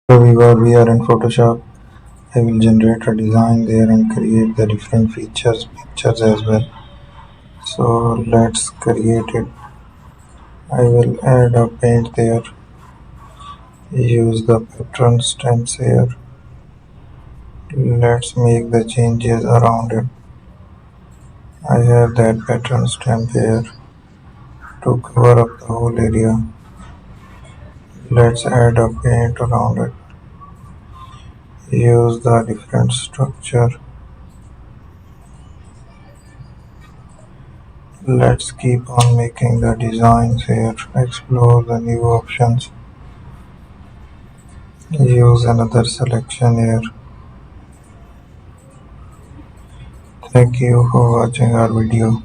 So we are in Photoshop. I will generate a design there and create the different pictures as well. So let's create it. I will add a paint there. Use the pattern stems here. Let's make the changes around it. I have that pattern stamp here to cover up the whole area. Let's add a paint around it. Use the different structure. Let's keep on making the designs here. Explore the new options. Use another selection here. Thank you for watching our video.